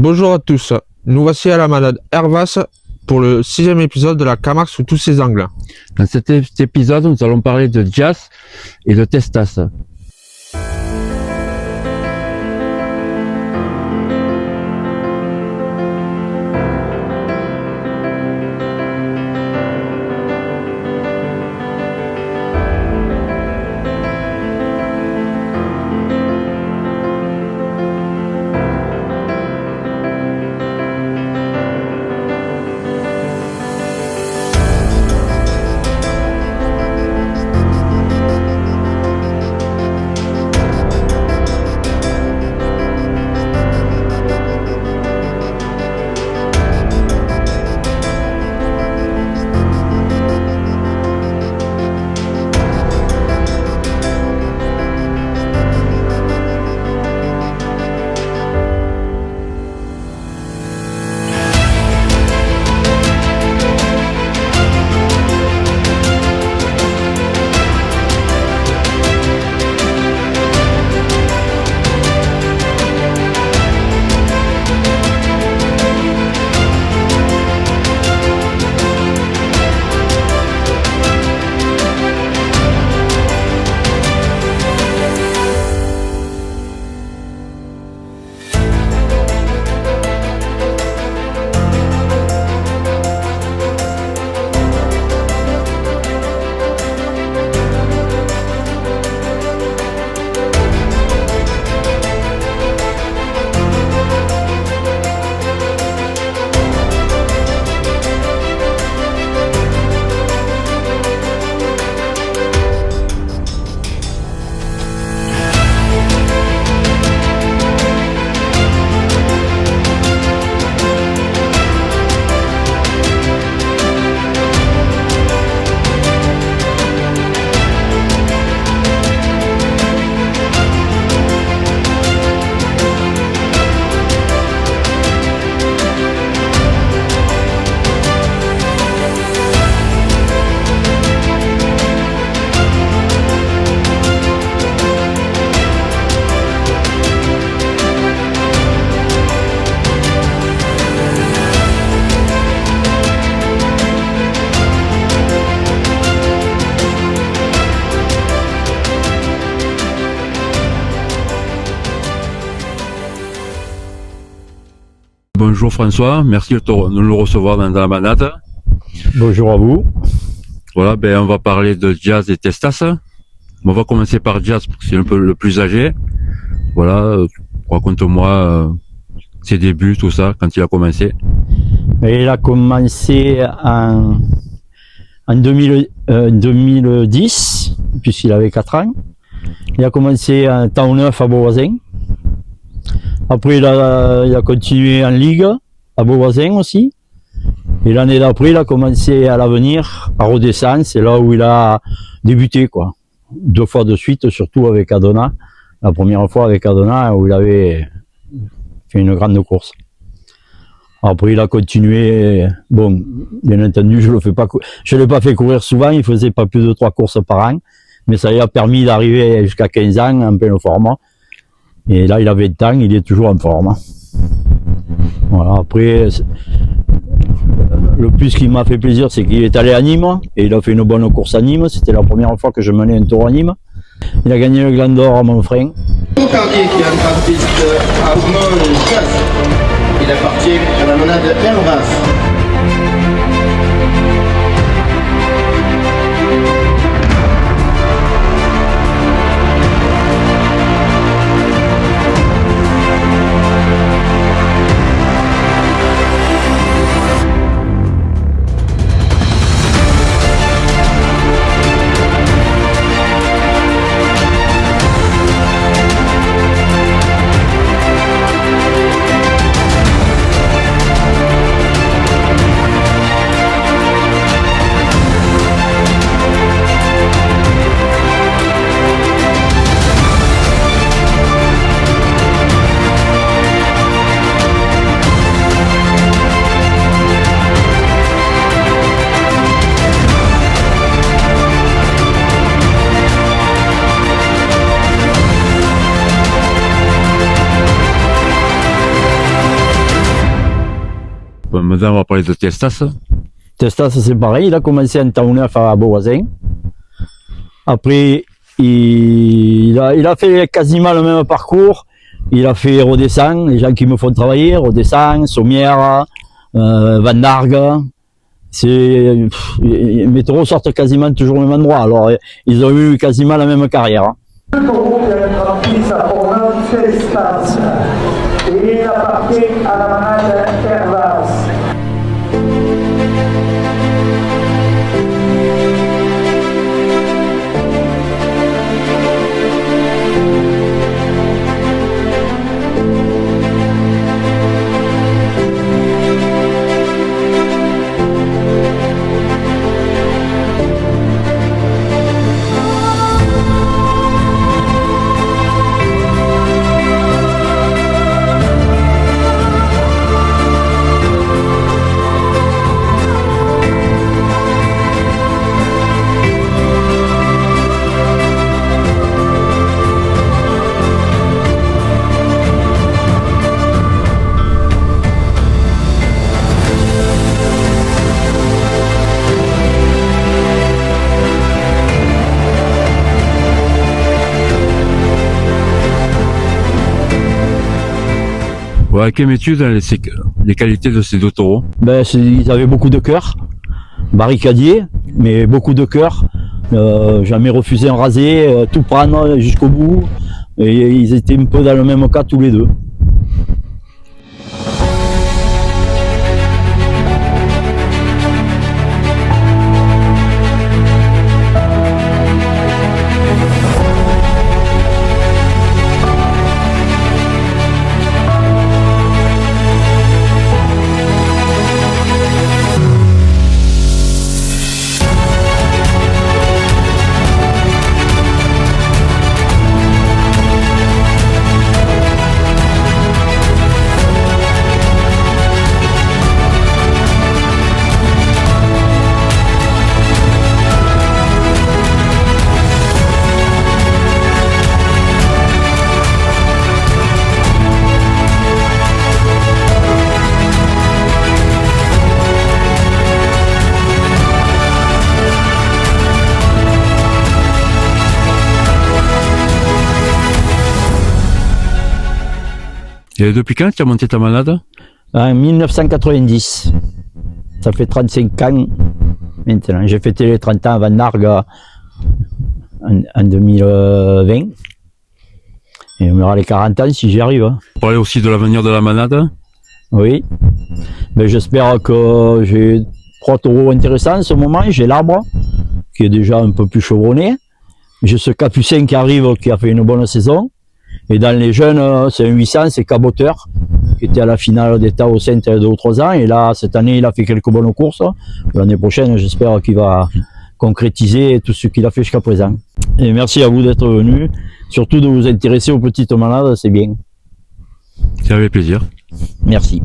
Bonjour à tous, nous voici à la manade Hervas pour le 6e épisode de la Camargue sous tous ses angles. Dans cet épisode, nous allons parler de jazz et de testas. Bonjour François, merci de nous recevoir dans la manade. Bonjour à vous. Voilà, on va parler de jazz et testas. On va commencer par jazz parce que c'est un peu le plus âgé. Voilà, raconte-moi ses débuts, tout ça, quand il a commencé. Il a commencé en 2010, puisqu'il avait 4 ans. Il a commencé en temps neuf à Beauvoisin. Après, il a continué en Ligue, à Beauvoisin aussi. Et l'année d'après, il a commencé à l'Avenir, à Rodescence. C'est là où il a débuté, quoi. 2 fois de suite, surtout avec Adona. La première fois avec Adona, où il avait fait une grande course. Après, il a continué. Bon, bien entendu, je l'ai pas fait courir souvent. Il faisait pas plus de 3 courses par an. Mais ça lui a permis d'arriver jusqu'à 15 ans en pleine forme. Et là, il a 20 ans, il est toujours en forme. Voilà, après, le plus qui m'a fait plaisir, c'est qu'il est allé à Nîmes, et il a fait une bonne course à Nîmes. C'était la première fois que je menais un tour à Nîmes. Il a gagné le Gland d'Or à Montfrein. Cardier qui est en piste à Montjazz. Il appartient à la manade Hervas. Bon, maintenant, on va parler de Testas. Testas, c'est pareil, il a commencé en temps neuf à Beauvoisin. Après, il a fait quasiment le même parcours. Il a fait Rodescent, les gens qui me font travailler, Rodescent, Sommières, Van Dargue. Mes taureaux sortent quasiment toujours au même endroit. Alors, ils ont eu quasiment la même carrière. Hein. Le taureau qui a une prise pour notre Testas. Et il appartient à la manade Hervas. Ouais, qu'aimais-tu dans les qualités de ces deux taureaux? Ben, ils avaient beaucoup de cœur, barricadiers, mais beaucoup de cœur. Jamais refusé un rasé, tout prendre jusqu'au bout. Et ils étaient un peu dans le même cas tous les deux. Et depuis quand tu as monté ta manade? En 1990. Ça fait 35 ans maintenant. J'ai fêté les 30 ans à Van Dargue en 2020. Et on aura les 40 ans si j'y arrive. Hein. On parlait aussi de l'avenir de la manade. Oui. Ben, j'espère que j'ai 3 taureaux intéressants en ce moment. J'ai l'arbre, qui est déjà un peu plus chevronné. J'ai ce capucin qui arrive, qui a fait une bonne saison. Et dans les jeunes, c'est un 800, c'est Caboteur, qui était à la finale d'État au Centre il y a 2 ou 3 ans. Et là, cette année, il a fait quelques bonnes courses. L'année prochaine, j'espère qu'il va concrétiser tout ce qu'il a fait jusqu'à présent. Et merci à vous d'être venus. Surtout de vous intéresser aux petites manades, c'est bien. C'est avec plaisir. Merci.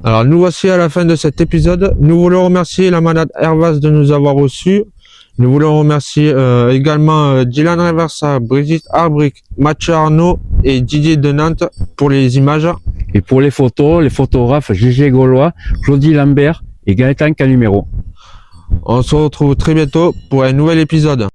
Alors nous voici à la fin de cet épisode. Nous voulons remercier la manade Hervas de nous avoir reçus. Nous voulons remercier également Dylan Reversa, Brigitte Arbrick, Mathieu Arnaud et Didier de Nantes pour les images. Et pour les photos, les photographes Gégé Gaulois, Claudie Lambert et Gaëtan Canuméro. On se retrouve très bientôt pour un nouvel épisode.